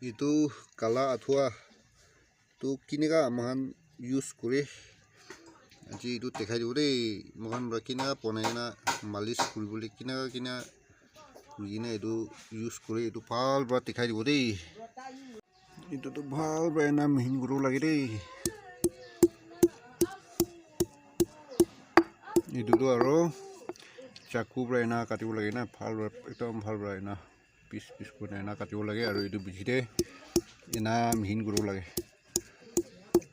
Itu kala athua tu kinika amahan use kore aji itu dekhai dibo dei mohan ra kinika ponaina malish kuribole kina kugina itu use kore itu bhal ba dekhai dibo dei itu to bhal ba na mihin guru lage dei itu to aro chaku pra na katibo lage na bhal ekdom bhal ba na piece kone na katibo lage aro itu bijide ena mihin guru lage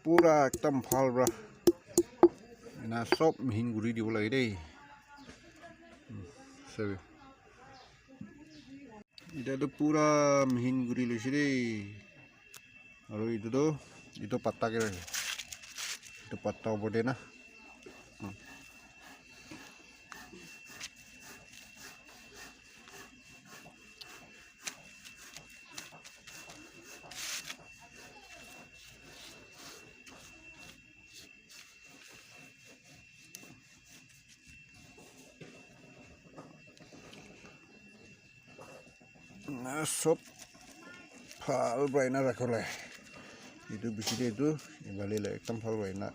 pura ekdom bhal ba ena sob mihin guri dibo lage dei sabe এটা তো পুরা মিহিন গুড়ি লৈছে দেই আৰু এইটো পাত্তাকে ৰাখে এইটো পাত্তা হ'ব দে না সব ভাল ব্ৰাইনা ৰাখলে এইটো বেছি দে এইটো ইবালিলে একদম ভাল ব্ৰাইনা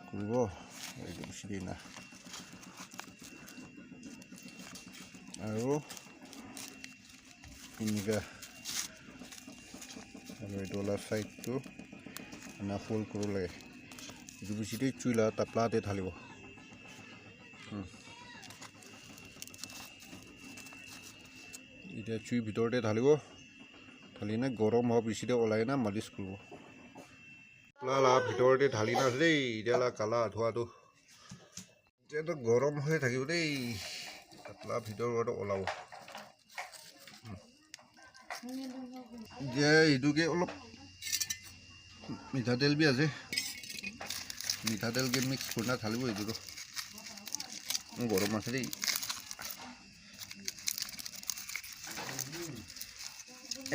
কৰিব এইটো বেছি দে না আৰু এনেকা আৰু এইটো অলপ চাইডটো না ফুল কৰিব লাগে এইটো বেছি দে চুইলা তাপলাতে ঢালিব এতিয়া চুই ভিতৰতে ঢালিব ঢালি না গৰম হোৱাৰ পিছতে ওলাই না মালিচ কৰিব লা ভিতৰতে ঢালি না দেই এতিয়া কালা আঠুৱাটো এতিয়াতো গৰম হৈ থাকিব দেই পাতলা ভিতৰতে ওলাব এতিয়া এইটোকে অলপ মিঠাতেল বি আছে মিঠাতেলকে মিক্স কৰি না ঢালিব এইটোতো গৰম আছে দেই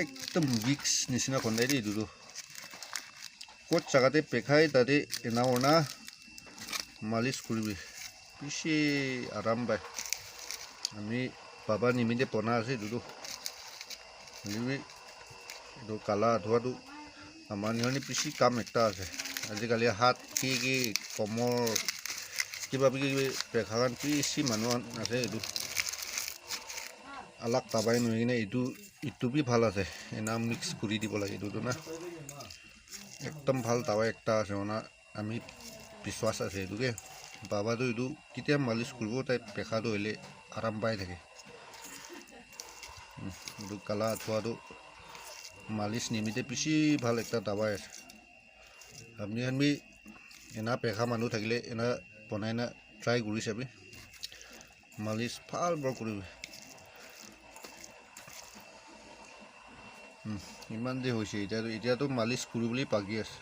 একদম মিক্স নিচিনা খন্দাই দেই এইটো ক'ত জাগাতে পেখাই তাতে এনা ওনা মালিচ কৰিবি পিছে আৰাম পায় আমি বাবা নিমিতে বনা আছে এইটো এইটো কালা আঠুৱাটো আমাৰ নিহনি পিছি কাম একটা আছে আজিকালি হাত কি কমৰ কিবা কিবি পেখাগান পিছি মানুহ আছে এইটো আলাক তাবাই নহয় কিনে ইটো বি ভাল আছে এনা মিক্স কৰি দিব লাগে এইটো না একদম ভাল তাৱা একটা আছে না আমি বিশ্বাস আছে এইটোকে বাবাটো এইটো কেতিয়া মালিচ কৰিব তাই পেখাটো হ'লে আৰাম পাই থাকে এইটো কালা আঠুৱাটো মালিচ নিমিতে পিছি ভাল একটা তাৱাই আছে আমি এনা পেখা মানুহ থাকিলে এনা বনাই না ট্ৰাই কৰি চাবি মালিচ ভাল বৰ কৰিবি ইমান যে হৈছে এতিয়াতো মালিচ কৰিবলৈ বাকী আছে